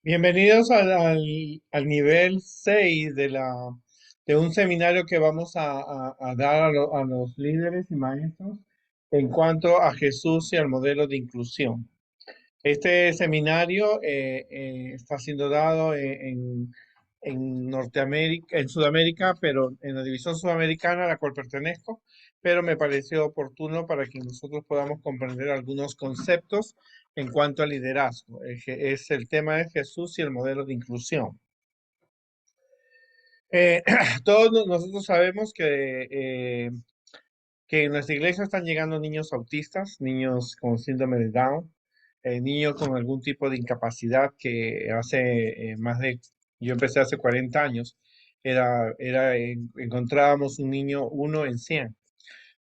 Bienvenidos al nivel 6 de un seminario que vamos a dar a los líderes y maestros en cuanto a Jesús y al modelo de inclusión. Este seminario está siendo dado en Norteamérica, en Sudamérica, pero en la división sudamericana a la cual pertenezco, pero me pareció oportuno para que nosotros podamos comprender algunos conceptos en cuanto al liderazgo. Es el tema de Jesús y el modelo de inclusión. Eh, todos nosotros sabemos que en nuestra iglesia están llegando niños autistas, niños con síndrome de Down, niños con algún tipo de incapacidad que hace yo empecé hace 40 años, encontrábamos un niño uno en 100,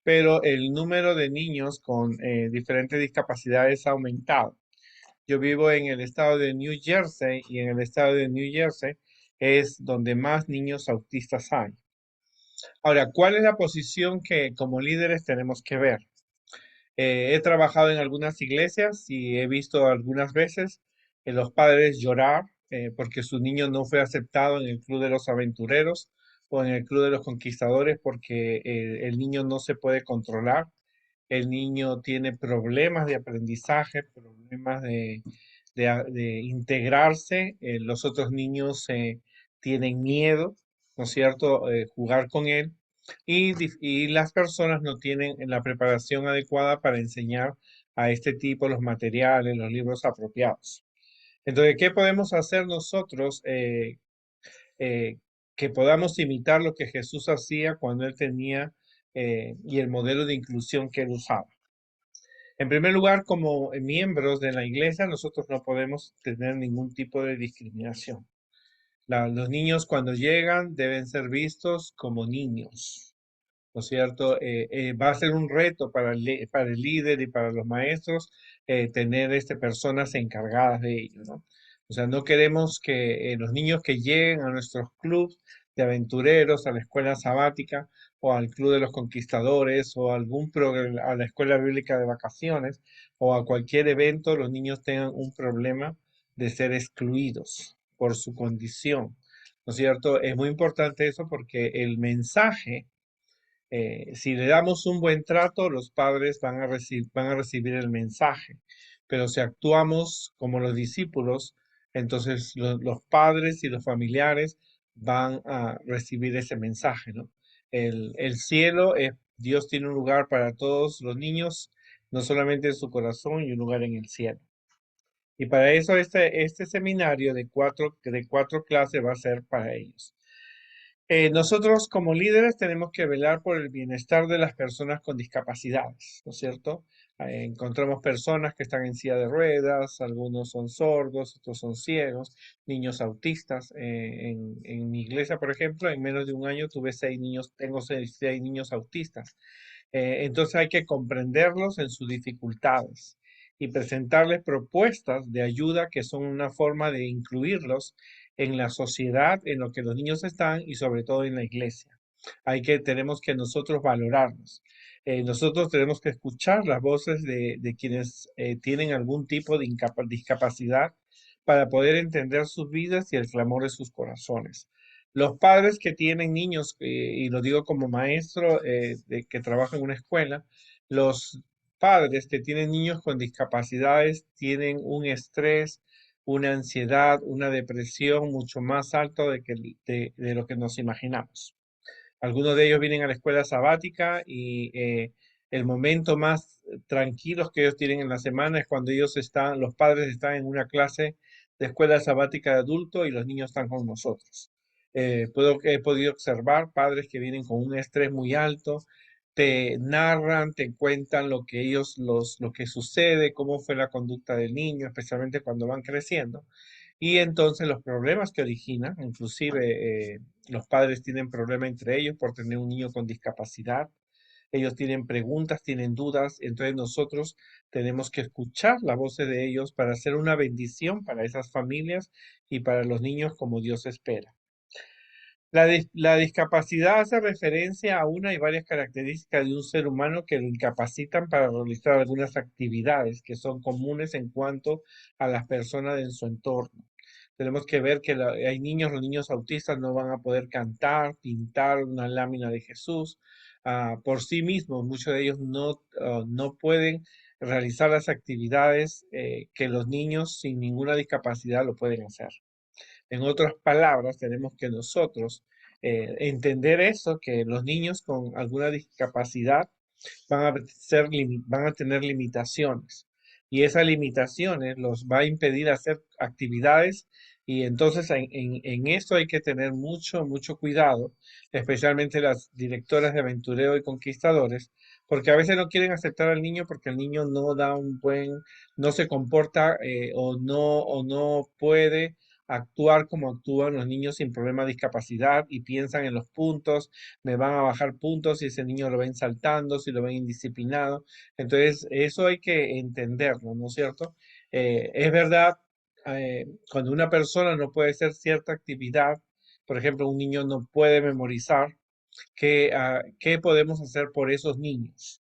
pero el número de niños con diferentes discapacidades ha aumentado. Yo vivo en el estado de New Jersey y en el estado de New Jersey es donde más niños autistas hay. Ahora, ¿cuál es la posición que como líderes tenemos que ver? He trabajado en algunas iglesias y he visto algunas veces los padres llorar porque su niño no fue aceptado en el Club de los Aventureros o en el Club de los Conquistadores porque el niño no se puede controlar. El niño tiene problemas de aprendizaje, problemas de integrarse. Los otros niños tienen miedo, ¿no es cierto?, jugar con él. Y las personas no tienen la preparación adecuada para enseñar a este tipo los materiales, los libros apropiados. Entonces, ¿qué podemos hacer nosotros eh, que podamos imitar lo que Jesús hacía cuando él tenía y el modelo de inclusión que él usaba? En primer lugar, como miembros de la iglesia, nosotros no podemos tener ningún tipo de discriminación. Los niños cuando llegan deben ser vistos como niños, ¿no es cierto? Va a ser un reto para el líder y para los maestros tener personas encargadas de ello, ¿no? O sea, no queremos que los niños que lleguen a nuestros clubes de aventureros, a la escuela sabática o al club de los conquistadores o a la escuela bíblica de vacaciones o a cualquier evento, los niños tengan un problema de ser excluidos por su condición, ¿no es cierto? Es muy importante eso porque el mensaje si le damos un buen trato, los padres van a recibir el mensaje, pero si actuamos como los discípulos, entonces los padres y los familiares van a recibir ese mensaje, ¿no? El cielo, Dios tiene un lugar para todos los niños, no solamente en su corazón y un lugar en el cielo. Y para eso este seminario de cuatro clases va a ser para ellos. Nosotros como líderes tenemos que velar por el bienestar de las personas con discapacidades, ¿no es cierto? Encontramos personas que están en silla de ruedas, algunos son sordos, otros son ciegos, niños autistas. En mi iglesia, por ejemplo, en menos de un año tuve 6 niños, tengo seis niños autistas. Entonces hay que comprenderlos en sus dificultades y presentarles propuestas de ayuda que son una forma de incluirlos en la sociedad, en lo que los niños están y sobre todo en la iglesia. Tenemos que nosotros valorarnos. Nosotros tenemos que escuchar las voces de quienes tienen algún tipo de discapacidad para poder entender sus vidas y el clamor de sus corazones. Los padres que tienen niños, y lo digo como maestro que trabaja en una escuela, los padres que tienen niños con discapacidades tienen un estrés, una ansiedad, una depresión mucho más alto de lo que nos imaginamos. Algunos de ellos vienen a la escuela sabática y el momento más tranquilos que ellos tienen en la semana es cuando los padres están en una clase de escuela sabática de adulto y los niños están con nosotros. He podido observar padres que vienen con un estrés muy alto, te narran, te cuentan lo que sucede, cómo fue la conducta del niño, especialmente cuando van creciendo. Y entonces los problemas que originan, inclusive los padres tienen problemas entre ellos por tener un niño con discapacidad. Ellos tienen preguntas, tienen dudas. Entonces nosotros tenemos que escuchar la voz de ellos para hacer una bendición para esas familias y para los niños como Dios espera. La discapacidad hace referencia a una y varias características de un ser humano que lo incapacitan para realizar algunas actividades que son comunes en cuanto a las personas en su entorno. Tenemos que ver que hay niños, los niños autistas no van a poder cantar, pintar una lámina de Jesús por sí mismos. Muchos de ellos no pueden realizar las actividades que los niños sin ninguna discapacidad lo pueden hacer. En otras palabras, tenemos que nosotros entender eso, que los niños con alguna discapacidad van a tener limitaciones y esas limitaciones los va a impedir hacer actividades y entonces en esto hay que tener mucho cuidado, especialmente las directoras de aventurero y conquistadores, porque a veces no quieren aceptar al niño porque el niño no da no se comporta o no puede actuar como actúan los niños sin problema de discapacidad y piensan en los puntos, me van a bajar puntos si ese niño lo ven saltando, si lo ven indisciplinado. Entonces, eso hay que entenderlo, ¿no es cierto? Es verdad, cuando una persona no puede hacer cierta actividad, por ejemplo, un niño no puede memorizar, ¿qué podemos hacer por esos niños?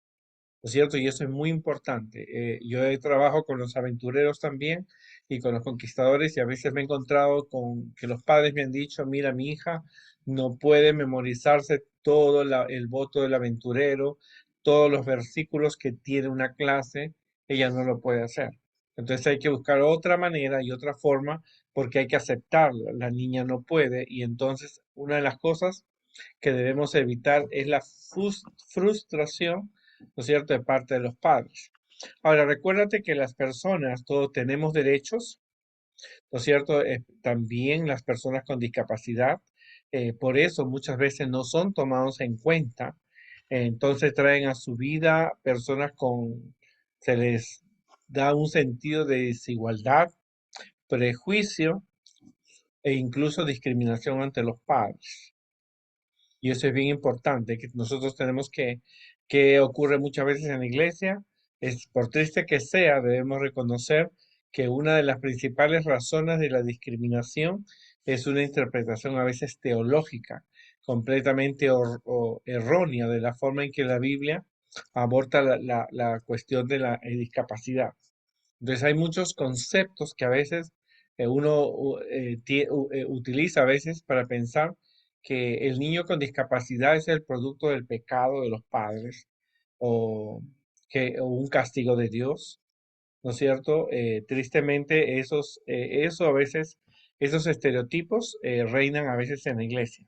¿No es cierto? Y eso es muy importante. Yo trabajo con los aventureros también y con los conquistadores y a veces me he encontrado con que los padres me han dicho, mira, mi hija no puede memorizarse todo el voto del aventurero, todos los versículos que tiene una clase, ella no lo puede hacer. Entonces hay que buscar otra manera y otra forma porque hay que aceptarlo. La niña no puede y entonces una de las cosas que debemos evitar es la frustración, ¿no es cierto?, de parte de los padres. Ahora, recuérdate que las personas, todos tenemos derechos, ¿no es cierto? También las personas con discapacidad, por eso muchas veces no son tomados en cuenta. Entonces traen a su vida personas se les da un sentido de desigualdad, prejuicio e incluso discriminación ante los padres. Y eso es bien importante, que nosotros tenemos que ocurre muchas veces en la iglesia, es por triste que sea, debemos reconocer que una de las principales razones de la discriminación es una interpretación a veces teológica, completamente errónea de la forma en que la Biblia aborda la cuestión de la discapacidad. Entonces hay muchos conceptos que a veces uno utiliza a veces para pensar que el niño con discapacidad es el producto del pecado de los padres o, o un castigo de Dios, ¿no es cierto? Tristemente eso a veces, esos estereotipos reinan a veces en la iglesia.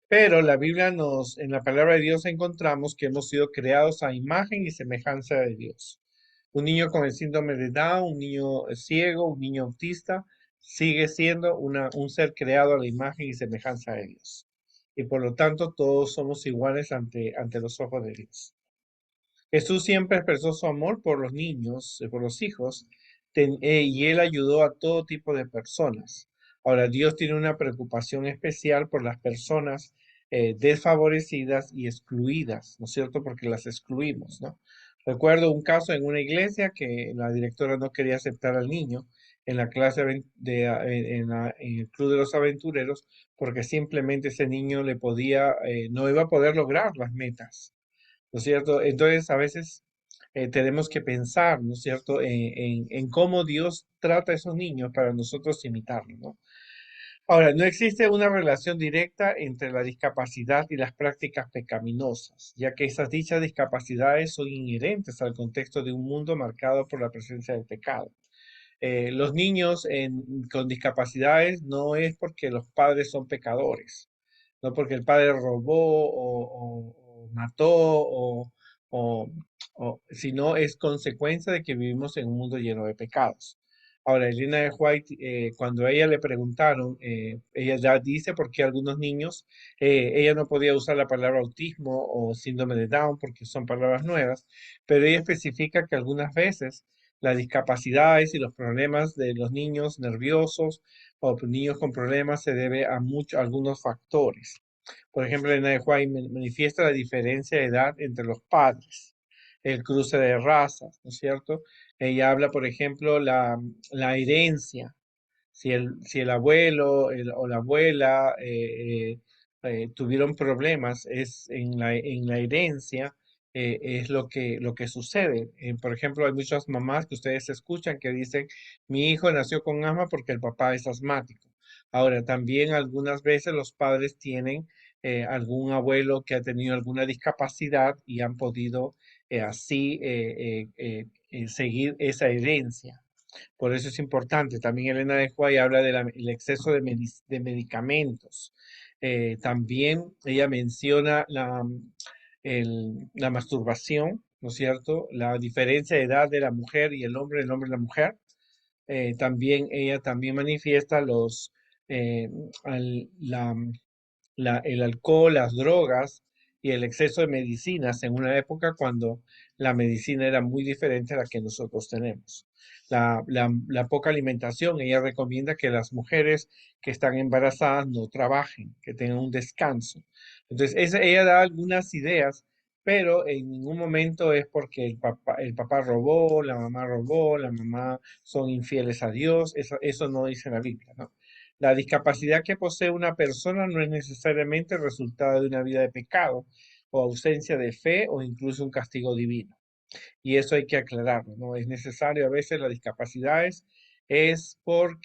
Pero en la palabra de Dios encontramos que hemos sido creados a imagen y semejanza de Dios. Un niño con el síndrome de Down, un niño ciego, un niño autista, sigue siendo un ser creado a la imagen y semejanza de Dios. Y por lo tanto, todos somos iguales ante los ojos de Dios. Jesús siempre expresó su amor por los niños, por los hijos, y él ayudó a todo tipo de personas. Ahora, Dios tiene una preocupación especial por las personas desfavorecidas y excluidas, ¿no es cierto? Porque las excluimos, ¿no? Recuerdo un caso en una iglesia que la directora no quería aceptar al niño en la clase en el Club de los Aventureros porque simplemente ese niño no iba a poder lograr las metas. ¿No es cierto? Entonces, a veces tenemos que pensar, ¿no es cierto?, en cómo Dios trata a esos niños para nosotros imitarlo, ¿no? Ahora, no existe una relación directa entre la discapacidad y las prácticas pecaminosas, ya que esas dichas discapacidades son inherentes al contexto de un mundo marcado por la presencia del pecado. Los niños con discapacidades no es porque los padres son pecadores, no porque el padre robó o mató, o- sino es consecuencia de que vivimos en un mundo lleno de pecados. Ahora, Elena de White, cuando a ella le preguntaron, ella ya dice por qué algunos niños, ella no podía usar la palabra autismo o síndrome de Down porque son palabras nuevas, pero ella especifica que algunas veces las discapacidades y los problemas de los niños nerviosos o niños con problemas se debe a algunos factores. Por ejemplo, en White manifiesta la diferencia de edad entre los padres, el cruce de razas, ¿no es cierto? Ella habla, por ejemplo, la herencia. Si el abuelo o la abuela tuvieron problemas, es en la herencia es lo que sucede. Por ejemplo, hay muchas mamás que ustedes escuchan que dicen, mi hijo nació con asma porque el papá es asmático. Ahora, también algunas veces los padres tienen algún abuelo que ha tenido alguna discapacidad y han podido seguir esa herencia. Por eso es importante. También Elena de White habla del exceso de medicamentos. También ella menciona la masturbación, ¿no es cierto? La diferencia de edad de la mujer y el hombre y la mujer. También ella también manifiesta eh, al- la, el alcohol, las drogas y el exceso de medicinas en una época cuando la medicina era muy diferente a la que nosotros tenemos. La poca alimentación, ella recomienda que las mujeres que están embarazadas no trabajen, que tengan un descanso. Entonces, ella da algunas ideas, pero en ningún momento es porque el papá robó, la mamá son infieles a Dios, eso no dice la Biblia, ¿no? La discapacidad que posee una persona no es necesariamente el resultado de una vida de pecado o ausencia de fe o incluso un castigo divino. Y eso hay que aclararlo, ¿no? Es necesario a veces las discapacidades, es por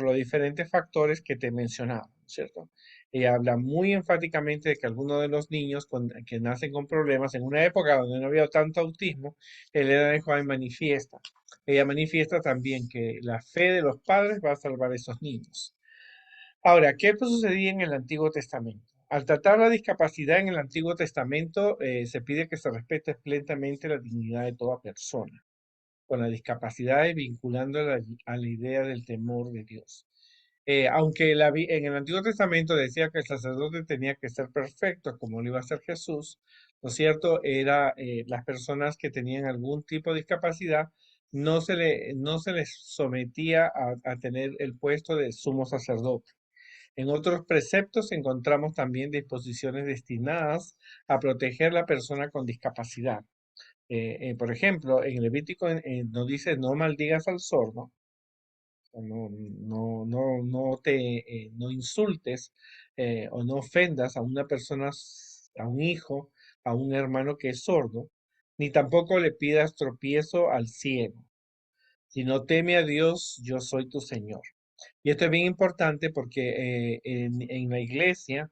los diferentes factores que te he mencionado, ¿cierto? Ella habla muy enfáticamente de que algunos de los niños que nacen con problemas, en una época donde no había tanto autismo, Elena de Juan manifiesta. Ella manifiesta también que la fe de los padres va a salvar a esos niños. Ahora, ¿qué sucedía en el Antiguo Testamento? Al tratar la discapacidad en el Antiguo Testamento, se pide que se respete plenamente la dignidad de toda persona, con las discapacidades vinculando a la idea del temor de Dios. Aunque en el Antiguo Testamento decía que el sacerdote tenía que ser perfecto, como lo iba a ser Jesús, ¿no es cierto? Las personas que tenían algún tipo de discapacidad no se les sometía a tener el puesto de sumo sacerdote. En otros preceptos encontramos también disposiciones destinadas a proteger la persona con discapacidad. Por ejemplo, en Levítico nos dice no maldigas al sordo, o no insultes o no ofendas a una persona, a un hijo, a un hermano que es sordo, ni tampoco le pidas tropiezo al ciego. Si no teme a Dios, yo soy tu Señor. Y esto es bien importante porque en la iglesia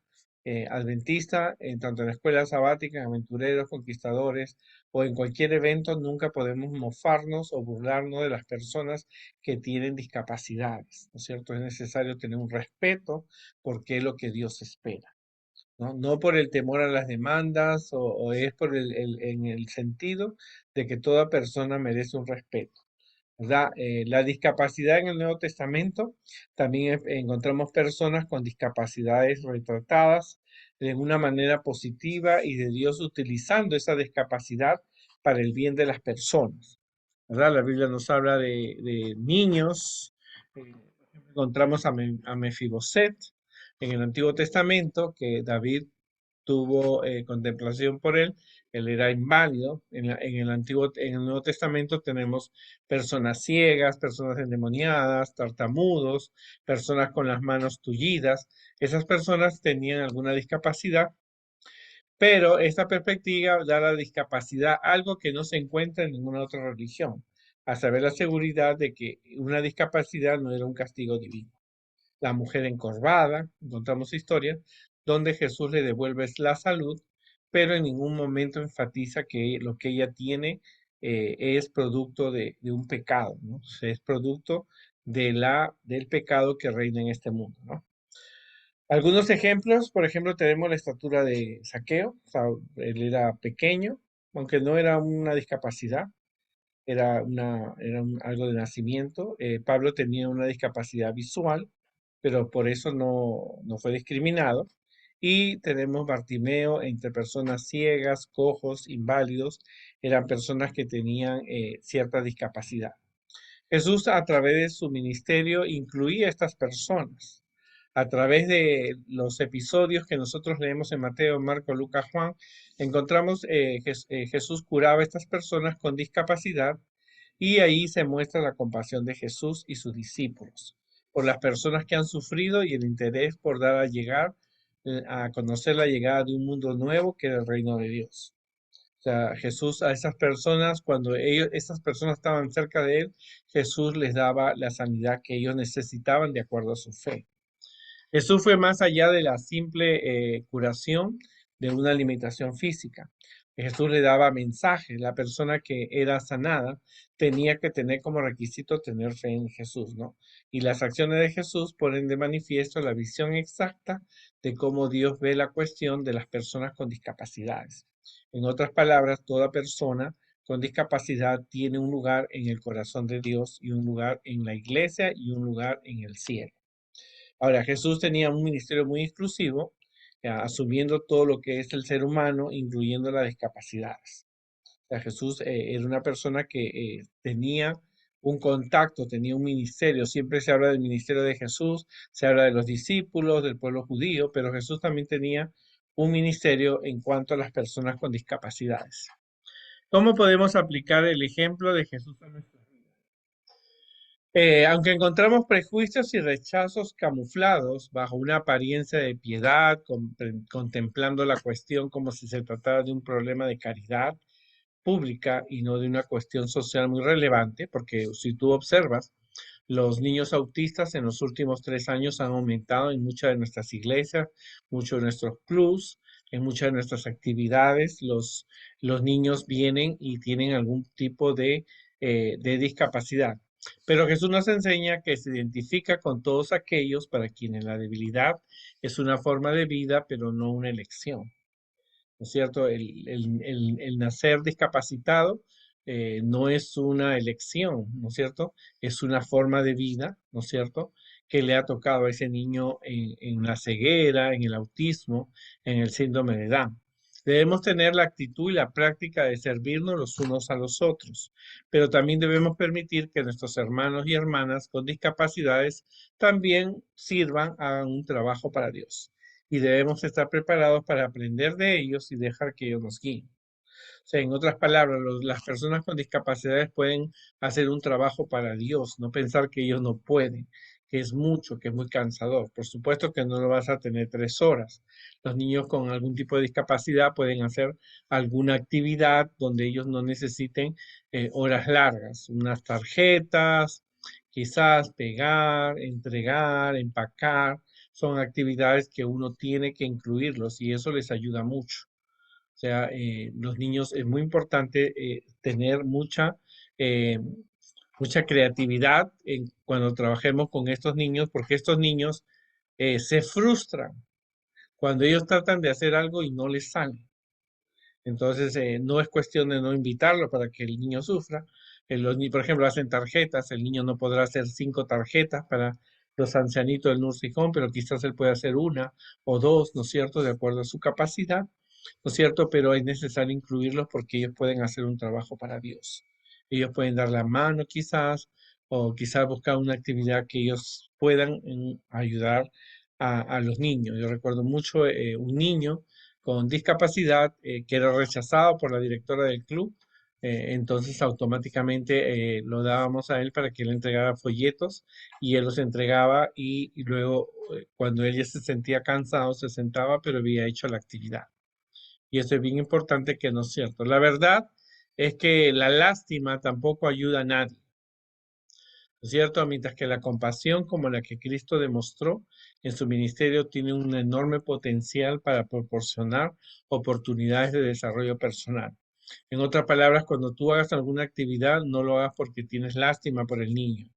adventista, tanto en la escuela sabática, en aventureros, conquistadores o en cualquier evento, nunca podemos mofarnos o burlarnos de las personas que tienen discapacidades, ¿no es cierto? Es necesario tener un respeto porque es lo que Dios espera, ¿no? No por el temor a las demandas o es por en el sentido de que toda persona merece un respeto. ¿Verdad? La discapacidad en el Nuevo Testamento, también encontramos personas con discapacidades retratadas de una manera positiva y de Dios utilizando esa discapacidad para el bien de las personas. ¿Verdad? La Biblia nos habla de niños. Encontramos a Mefiboset en el Antiguo Testamento, que David tuvo contemplación por él. Él era inválido. En el Nuevo Testamento tenemos personas ciegas, personas endemoniadas, tartamudos, personas con las manos tullidas. Esas personas tenían alguna discapacidad, pero esta perspectiva da la discapacidad algo que no se encuentra en ninguna otra religión, a saber la seguridad de que una discapacidad no era un castigo divino. La mujer encorvada, encontramos historias donde Jesús le devuelve la salud, pero en ningún momento enfatiza que lo que ella tiene es producto de un pecado, ¿no? Es producto del pecado que reina en este mundo, ¿no? Algunos ejemplos, por ejemplo, tenemos la estatura de Saqueo. O sea, él era pequeño, aunque no era una discapacidad, algo de nacimiento. Pablo tenía una discapacidad visual, pero por eso no fue discriminado. Y tenemos Bartimeo entre personas ciegas, cojos, inválidos, eran personas que tenían cierta discapacidad. Jesús a través de su ministerio incluía a estas personas. A través de los episodios que nosotros leemos en Mateo, Marco, Lucas, Juan, encontramos Jesús curaba a estas personas con discapacidad y ahí se muestra la compasión de Jesús y sus discípulos por las personas que han sufrido y el interés por dar a llegar a conocer la llegada de un mundo nuevo que era el reino de Dios. sea, Jesús a esas personas, cuando esas personas estaban cerca de él, Jesús les daba la sanidad que ellos necesitaban de acuerdo a su fe. Jesús fue más allá de la simple curación de una limitación física. Jesús le daba mensajes. La persona que era sanada tenía que tener como requisito tener fe en Jesús, ¿no? Y las acciones de Jesús ponen de manifiesto la visión exacta de cómo Dios ve la cuestión de las personas con discapacidades. En otras palabras, toda persona con discapacidad tiene un lugar en el corazón de Dios y un lugar en la iglesia y un lugar en el cielo. Ahora, Jesús tenía un ministerio muy exclusivo, asumiendo todo lo que es el ser humano, incluyendo las discapacidades. O sea, Jesús era una persona que tenía un contacto, tenía un ministerio. Siempre se habla del ministerio de Jesús, se habla de los discípulos, del pueblo judío, pero Jesús también tenía un ministerio en cuanto a las personas con discapacidades. ¿Cómo podemos aplicar el ejemplo de Jesús a nuestra vida? Aunque encontramos prejuicios y rechazos camuflados bajo una apariencia de piedad, contemplando la cuestión como si se tratara de un problema de caridad pública y no de una cuestión social muy relevante, porque si tú observas, los niños autistas en los últimos 3 años han aumentado en muchas de nuestras iglesias, muchos de nuestros clubs, en muchas de nuestras actividades. Los niños vienen y tienen algún tipo de discapacidad. Pero Jesús nos enseña que se identifica con todos aquellos para quienes la debilidad es una forma de vida, pero no una elección. ¿No es cierto? El nacer discapacitado no es una elección, ¿no es cierto? Es una forma de vida, ¿no es cierto? Que le ha tocado a ese niño en la ceguera, en el autismo, en el síndrome de Down. Debemos tener la actitud y la práctica de servirnos los unos a los otros, pero también debemos permitir que nuestros hermanos y hermanas con discapacidades también sirvan, hagan un trabajo para Dios y debemos estar preparados para aprender de ellos y dejar que ellos nos guíen. O sea, en otras palabras, las personas con discapacidades pueden hacer un trabajo para Dios, no pensar que ellos no pueden, que es mucho, que es muy cansador. Por supuesto que no lo vas a tener 3 horas. Los niños con algún tipo de discapacidad pueden hacer alguna actividad donde ellos no necesiten horas largas, unas tarjetas, quizás pegar, entregar, empacar. Son actividades que uno tiene que incluirlos y eso les ayuda mucho. O sea, los niños es muy importante tener eh, mucha creatividad cuando trabajemos con estos niños, porque estos niños se frustran cuando ellos tratan de hacer algo y no les sale. Entonces, no es cuestión de no invitarlo para que el niño sufra. Por ejemplo, hacen tarjetas, el niño no podrá hacer 5 tarjetas para los ancianitos del nursing home, pero quizás él puede hacer una o dos, ¿no es cierto?, de acuerdo a su capacidad, ¿no es cierto? Pero es necesario incluirlos porque ellos pueden hacer un trabajo para Dios. Ellos pueden dar la mano quizás, o quizás buscar una actividad que ellos puedan ayudar a los niños. Yo recuerdo mucho un niño con discapacidad que era rechazado por la directora del club. Entonces automáticamente lo dábamos a él para que él entregara folletos y él los entregaba y luego cuando él ya se sentía cansado se sentaba pero había hecho la actividad. Y eso es bien importante que no es cierto. La verdad es que la lástima tampoco ayuda a nadie. ¿No es cierto? Mientras que la compasión como la que Cristo demostró en su ministerio tiene un enorme potencial para proporcionar oportunidades de desarrollo personal. En otras palabras, cuando tú hagas alguna actividad, no lo hagas porque tienes lástima por el niño,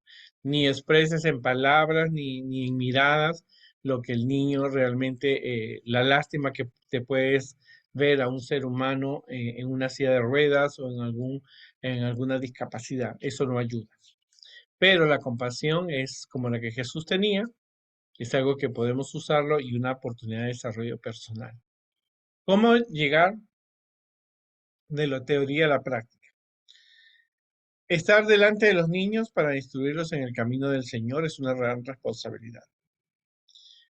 ni expreses en palabras ni en miradas lo que el niño realmente, la lástima que te puedes ver a un ser humano en una silla de ruedas o en alguna discapacidad. Eso no ayuda. Pero la compasión es como la que Jesús tenía, es algo que podemos usarlo y una oportunidad de desarrollo personal. ¿Cómo llegar de la teoría a la práctica? Estar delante de los niños para instruirlos en el camino del Señor es una gran responsabilidad.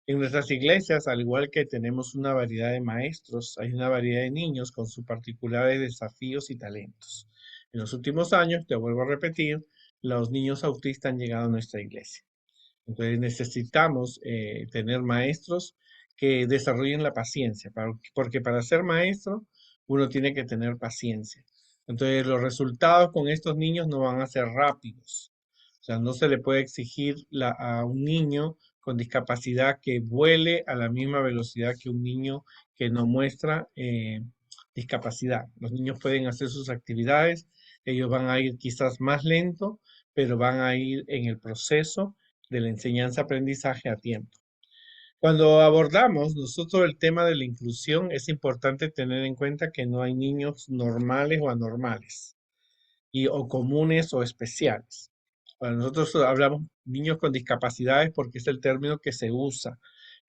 En nuestras iglesias, al igual que tenemos una variedad de maestros, hay una variedad de niños con sus particulares desafíos y talentos. En los últimos años, te vuelvo a repetir, los niños autistas han llegado a nuestra iglesia. Entonces necesitamos tener maestros que desarrollen la paciencia, porque para ser maestro uno tiene que tener paciencia. Entonces, los resultados con estos niños no van a ser rápidos. O sea, no se le puede exigir a un niño con discapacidad que vuele a la misma velocidad que un niño que no muestra discapacidad. Los niños pueden hacer sus actividades, ellos van a ir quizás más lento, pero van a ir en el proceso de la enseñanza-aprendizaje a tiempo. Cuando abordamos nosotros el tema de la inclusión, es importante tener en cuenta que no hay niños normales o anormales, o comunes o especiales. Bueno, nosotros hablamos niños con discapacidades porque es el término que se usa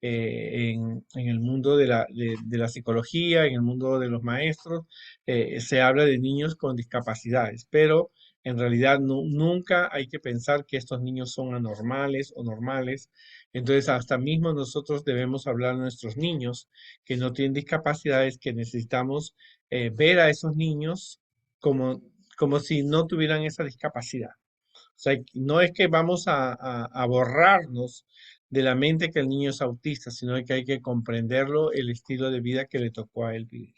en el mundo de la psicología, en el mundo de los maestros, se habla de niños con discapacidades, pero en realidad nunca hay que pensar que estos niños son anormales o normales. Entonces, hasta mismo nosotros debemos hablar a nuestros niños que no tienen discapacidades, que necesitamos ver a esos niños como, como si no tuvieran esa discapacidad. O sea, no es que vamos a borrarnos de la mente que el niño es autista, sino que hay que comprenderlo, el estilo de vida que le tocó a él vivir.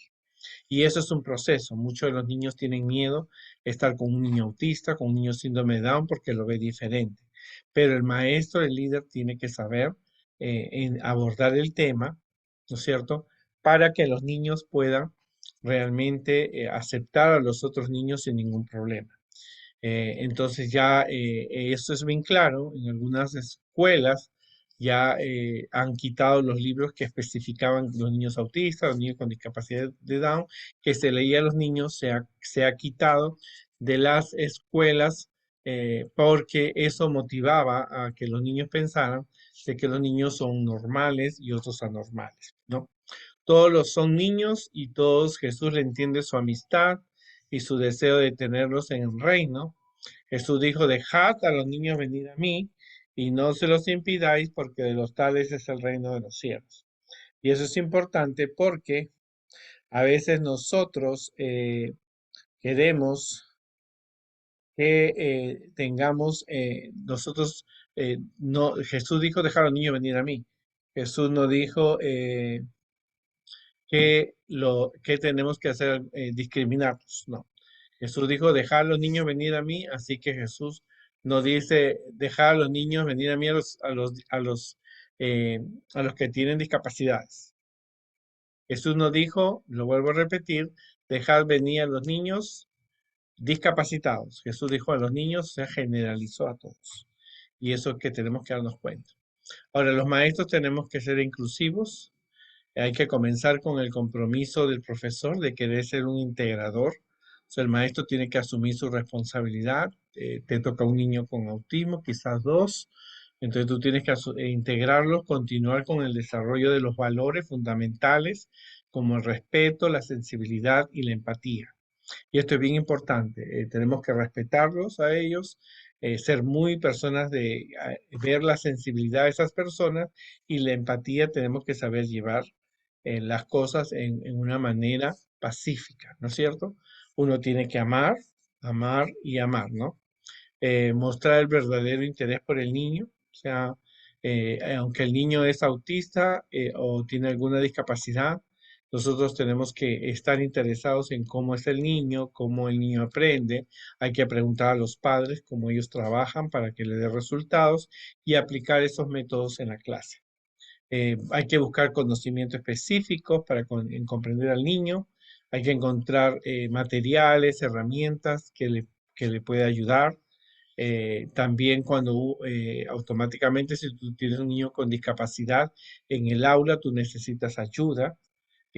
Y eso es un proceso. Muchos de los niños tienen miedo de estar con un niño autista, con un niño síndrome de Down, porque lo ve diferente. Pero el maestro, el líder, tiene que saber abordar el tema, ¿no es cierto? Para que los niños puedan realmente aceptar a los otros niños sin ningún problema. Entonces ya esto es bien claro, en algunas escuelas ya han quitado los libros que especificaban los niños autistas, los niños con discapacidad de Down, que se leía a los niños, se ha quitado de las escuelas porque eso motivaba a que los niños pensaran de que los niños son normales y otros anormales, ¿no? Todos los son niños y todos Jesús le entiende su amistad y su deseo de tenerlos en el reino. Jesús dijo, dejad a los niños venir a mí y no se los impidáis porque de los tales es el reino de los cielos. Y eso es importante porque a veces nosotros queremos que tengamos, no, Jesús dijo, dejad a los niños venir a mí. Jesús no dijo que tenemos que hacer, discriminarlos, no. Jesús dijo, dejad a los niños venir a mí, así que Jesús no dice, dejad a los niños venir a mí eh, a los que tienen discapacidades. Jesús no dijo, lo vuelvo a repetir, dejad venir a los niños discapacitados. Jesús dijo a los niños, se generalizó a todos. Y eso es que tenemos que darnos cuenta. Ahora, los maestros tenemos que ser inclusivos. Hay que comenzar con el compromiso del profesor de querer ser un integrador. O sea, el maestro tiene que asumir su responsabilidad. Te toca un niño con autismo, quizás dos. Entonces tú tienes que integrarlos, continuar con el desarrollo de los valores fundamentales como el respeto, la sensibilidad y la empatía. Y esto es bien importante. Tenemos que respetarlos a ellos, ser muy personas de ver la sensibilidad de esas personas y la empatía tenemos que saber llevar las cosas en una manera pacífica, ¿no es cierto? Uno tiene que amar, amar y amar, ¿no? Mostrar el verdadero interés por el niño, o sea, aunque el niño es autista o tiene alguna discapacidad, nosotros tenemos que estar interesados en cómo es el niño, cómo el niño aprende. Hay que preguntar a los padres cómo ellos trabajan para que le dé resultados y aplicar esos métodos en la clase. Hay que buscar conocimientos específicos para comprender al niño. Hay que encontrar materiales, herramientas que le pueda ayudar. También cuando automáticamente si tú tienes un niño con discapacidad en el aula, tú necesitas ayuda,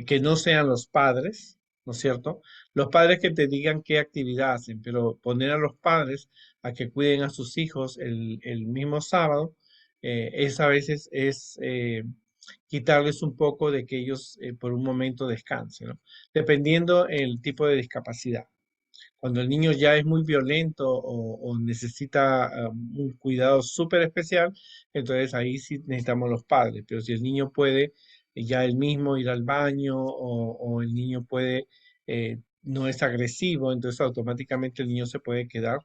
que no sean los padres, ¿no es cierto? Los padres que te digan qué actividad hacen, pero poner a los padres a que cuiden a sus hijos el mismo sábado, es a veces es quitarles un poco de que ellos por un momento descansen, ¿no? Dependiendo el tipo de discapacidad. Cuando el niño ya es muy violento o necesita un cuidado súper especial, entonces ahí sí necesitamos los padres. Pero si el niño puede ya él mismo ir al baño o el niño puede, no es agresivo, entonces automáticamente el niño se puede quedar,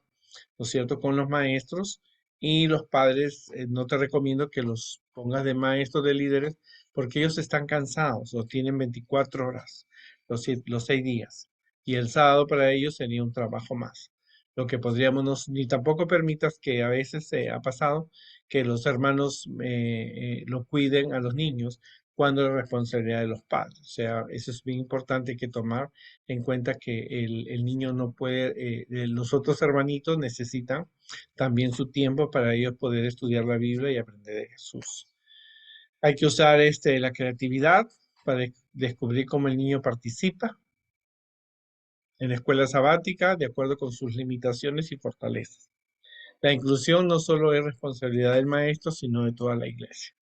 ¿no es cierto?, con los maestros y los padres, no te recomiendo que los pongas de maestros, de líderes, porque ellos están cansados o tienen 24 horas. los 6 días. Y el sábado para ellos sería un trabajo más. Lo que podríamos, ni tampoco permitas que a veces ha pasado que los hermanos lo cuiden a los niños cuando es responsabilidad de los padres. O sea, eso es bien importante que tomar en cuenta que el niño no puede, los otros hermanitos necesitan también su tiempo para ellos poder estudiar la Biblia y aprender de Jesús. Hay que usar la creatividad para descubrir cómo el niño participa en la escuela sabática de acuerdo con sus limitaciones y fortalezas. La inclusión no solo es responsabilidad del maestro, sino de toda la iglesia.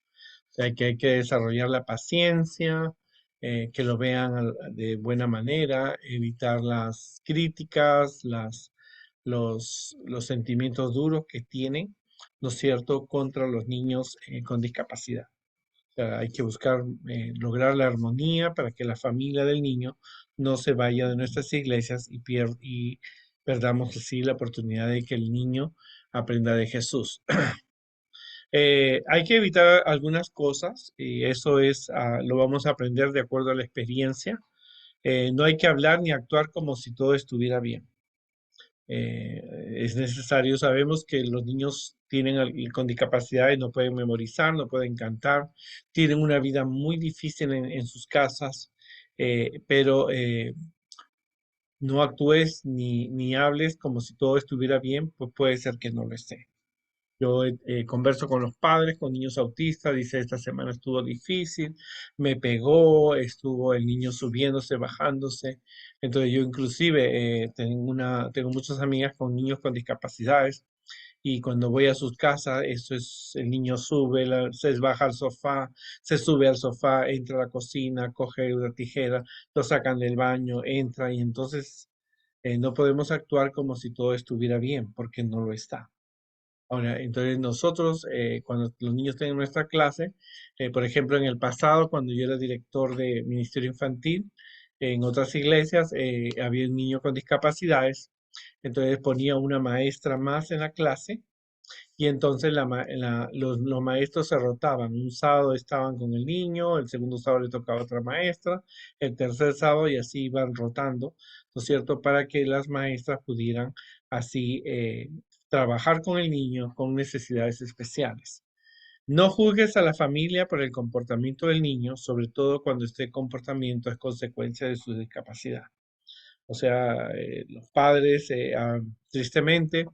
O sea, que hay que desarrollar la paciencia, que lo vean de buena manera, evitar las críticas, los sentimientos duros que tienen, ¿no es cierto?, contra los niños con discapacidad. O sea, hay que buscar lograr la armonía para que la familia del niño no se vaya de nuestras iglesias y perdamos así la oportunidad de que el niño aprenda de Jesús. Hay que evitar algunas cosas y eso lo vamos a aprender de acuerdo a la experiencia. No hay que hablar ni actuar como si todo estuviera bien. Eh, es necesario, sabemos que los niños con discapacidades no pueden memorizar, no pueden cantar, tienen una vida muy difícil en sus casas, pero no actúes ni hables como si todo estuviera bien, pues puede ser que no lo esté. Yo converso con los padres, con niños autistas, dice, esta semana estuvo difícil, me pegó, estuvo el niño subiéndose, bajándose. Entonces yo inclusive tengo muchas amigas con niños con discapacidades y cuando voy a sus casas, eso es, el niño sube, se baja al sofá, se sube al sofá, entra a la cocina, coge una tijera, lo sacan del baño, entra y entonces no podemos actuar como si todo estuviera bien, porque no lo está. Ahora, entonces nosotros, cuando los niños tienen nuestra clase, por ejemplo, en el pasado, cuando yo era director de Ministerio Infantil, en otras iglesias había un niño con discapacidades, entonces ponía una maestra más en la clase y entonces los maestros se rotaban. Un sábado estaban con el niño, el segundo sábado le tocaba otra maestra, el tercer sábado y así iban rotando, ¿no es cierto? Para que las maestras pudieran así trabajar con el niño con necesidades especiales. No juzgues a la familia por el comportamiento del niño, sobre todo cuando este comportamiento es consecuencia de su discapacidad. O sea, los padres, tristemente,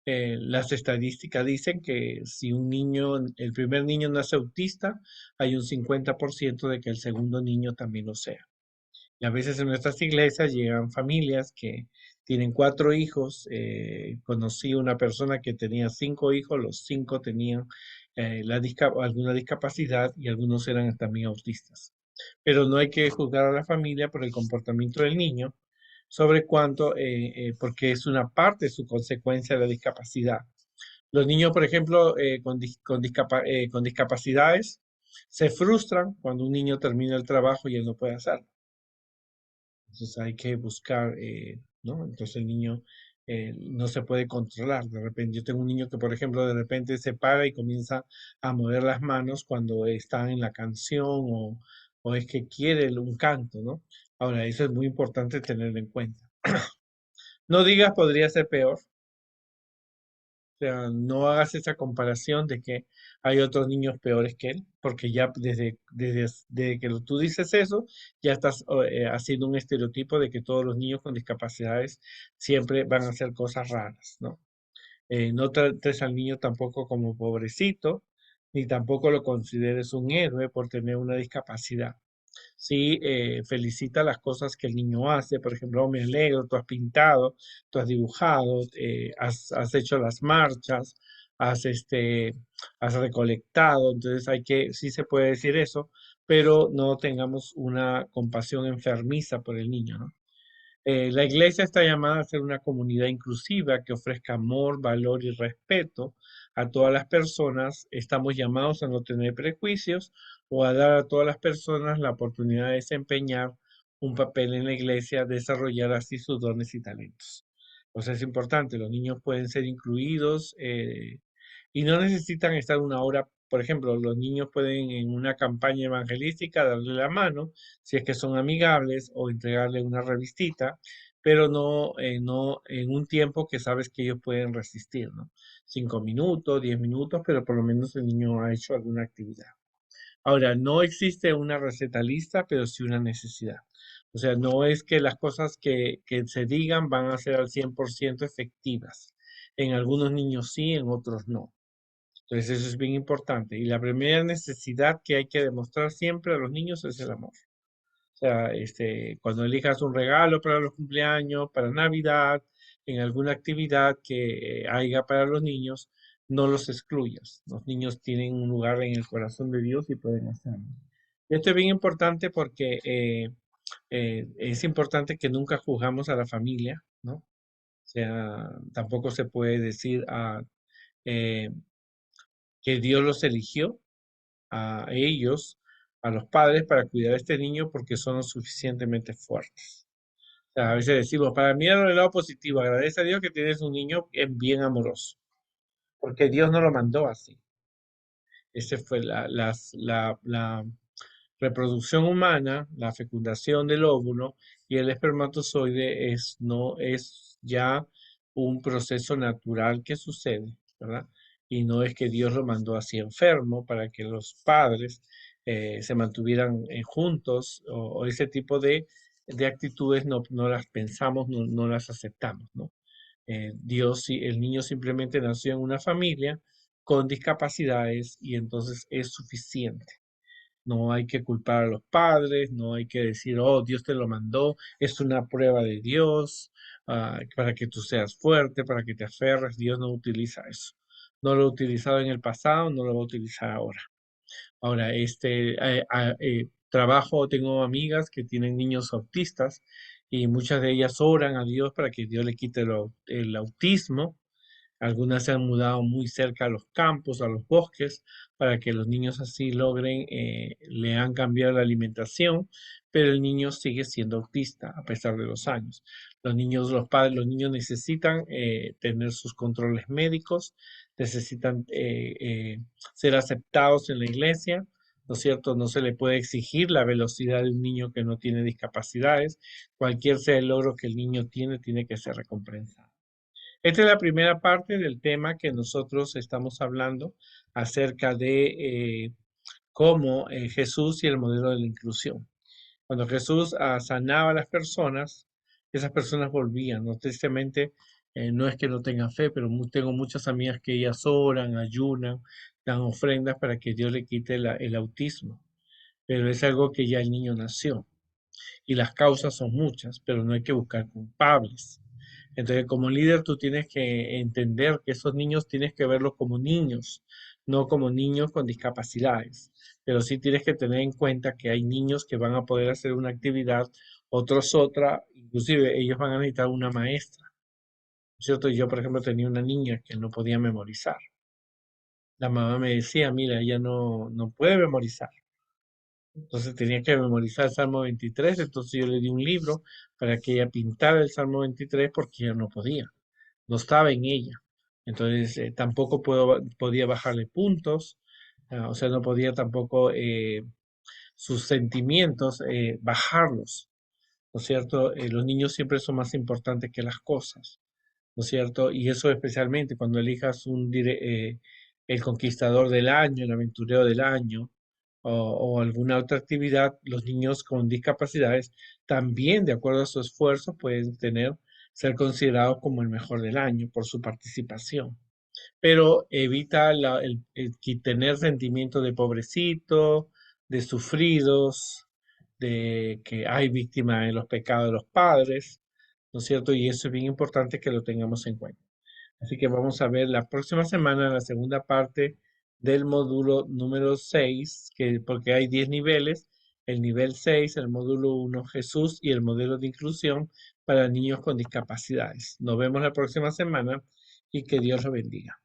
las estadísticas dicen que si el primer niño nace autista, hay un 50% de que el segundo niño también lo sea. Y a veces en nuestras iglesias llegan familias que tienen 4 hijos. Conocí una persona que tenía 5 hijos, los 5 tenían alguna discapacidad y algunos eran también autistas. Pero no hay que juzgar a la familia por el comportamiento del niño, sobre cuánto, porque es una parte de su consecuencia de la discapacidad. Los niños, por ejemplo, con discapacidades, se frustran cuando un niño termina el trabajo y él no puede hacerlo. Entonces hay que buscar, ¿no? Entonces el niño no se puede controlar. De repente, yo tengo un niño que, por ejemplo, de repente se para y comienza a mover las manos cuando está en la canción o es que quiere un canto, ¿no? Ahora, eso es muy importante tenerlo en cuenta. No digas podría ser peor. O sea, no hagas esa comparación de que hay otros niños peores que él, porque ya desde que tú dices eso, ya estás haciendo un estereotipo de que todos los niños con discapacidades siempre van a hacer cosas raras, ¿no? No trates al niño tampoco como pobrecito, ni tampoco lo consideres un héroe por tener una discapacidad. Sí, felicita las cosas que el niño hace. Por ejemplo, "Oh, me alegro, tú has pintado, tú has dibujado, has hecho las marchas, has, este, has recolectado". Entonces sí se puede decir eso, pero no tengamos una compasión enfermiza por el niño, ¿no? La iglesia está llamada a ser una comunidad inclusiva que ofrezca amor, valor y respeto a todas las personas. Estamos llamados a no tener prejuicios o a dar a todas las personas la oportunidad de desempeñar un papel en la iglesia, desarrollar así sus dones y talentos. O sea, es importante, los niños pueden ser incluidos Y no necesitan estar una hora, por ejemplo, los niños pueden en una campaña evangelística darle la mano, si es que son amigables, o entregarle una revistita, pero no en un tiempo que sabes que ellos pueden resistir, ¿no? 5 minutos, 10 minutos, pero por lo menos el niño ha hecho alguna actividad. Ahora, no existe una receta lista, pero sí una necesidad. O sea, no es que las cosas que se digan van a ser al 100% efectivas. En algunos niños sí, en otros no. Entonces, eso es bien importante. Y la primera necesidad que hay que demostrar siempre a los niños es el amor. O sea, cuando elijas un regalo para los cumpleaños, para Navidad, en alguna actividad que haya para los niños, no los excluyas. Los niños tienen un lugar en el corazón de Dios y pueden hacerlo. Esto es bien importante porque es importante que nunca juzgamos a la familia, ¿no? O sea, tampoco se puede decir eh, que Dios los eligió a ellos, a los padres, para cuidar a este niño porque son lo suficientemente fuertes. O sea, a veces decimos, para mirar el lado positivo, agradece a Dios que tienes un niño bien amoroso, porque Dios no lo mandó así. Ese fue la reproducción humana, la fecundación del óvulo y el espermatozoide no es ya un proceso natural que sucede, ¿verdad? Y no es que Dios lo mandó así enfermo para que los padres se mantuvieran juntos o ese tipo de actitudes no las pensamos, no las aceptamos, ¿no? El niño simplemente nació en una familia con discapacidades y entonces es suficiente. No hay que culpar a los padres, no hay que decir, oh, Dios te lo mandó, es una prueba de Dios, para que tú seas fuerte, para que te aferres. Dios no utiliza eso. No lo ha utilizado en el pasado, no lo va a utilizar ahora. Ahora, tengo amigas que tienen niños autistas y muchas de ellas oran a Dios para que Dios le quite el autismo. Algunas se han mudado muy cerca a los campos, a los bosques, para que los niños así logren, le han cambiado la alimentación, pero el niño sigue siendo autista a pesar de los años. Los padres, los niños necesitan tener sus controles médicos, necesitan ser aceptados en la iglesia, ¿no es cierto? No se le puede exigir la velocidad de un niño que no tiene discapacidades. Cualquier sea el logro que el niño tiene que ser recompensado. Esta es la primera parte del tema que nosotros estamos hablando acerca de cómo Jesús y el modelo de la inclusión. Cuando Jesús sanaba a las personas, esas personas volvían, ¿no? Tristemente, no es que no tengan fe, pero tengo muchas amigas que ellas oran, ayunan, dan ofrendas para que Dios le quite el autismo, pero es algo que ya el niño nació y las causas son muchas, pero no hay que buscar culpables. Entonces, como líder, tú tienes que entender que esos niños tienes que verlos como niños, no como niños con discapacidades. Pero sí tienes que tener en cuenta que hay niños que van a poder hacer una actividad, otros otra, inclusive ellos van a necesitar una maestra, ¿cierto? Yo, por ejemplo, tenía una niña que no podía memorizar. La mamá me decía, mira, ella no puede memorizar. Entonces tenía que memorizar el Salmo 23, entonces yo le di un libro para que ella pintara el Salmo 23 porque ella no podía, no estaba en ella. Entonces tampoco podía bajarle puntos, o sea, no podía tampoco sus sentimientos bajarlos, ¿no es cierto? Los niños siempre son más importantes que las cosas, ¿no es cierto? Y eso especialmente cuando elijas el conquistador del año, el aventurero del año o alguna otra actividad, los niños con discapacidades también, de acuerdo a su esfuerzo, pueden ser considerados como el mejor del año por su participación. Pero evita tener sentimientos de pobrecito, de sufridos, de que hay víctimas de los pecados de los padres, ¿no es cierto? Y eso es bien importante que lo tengamos en cuenta. Así que vamos a ver la próxima semana la segunda parte del módulo número 6, porque hay 10 niveles, el nivel 6, el módulo 1, Jesús y el modelo de inclusión para niños con discapacidades. Nos vemos la próxima semana y que Dios los bendiga.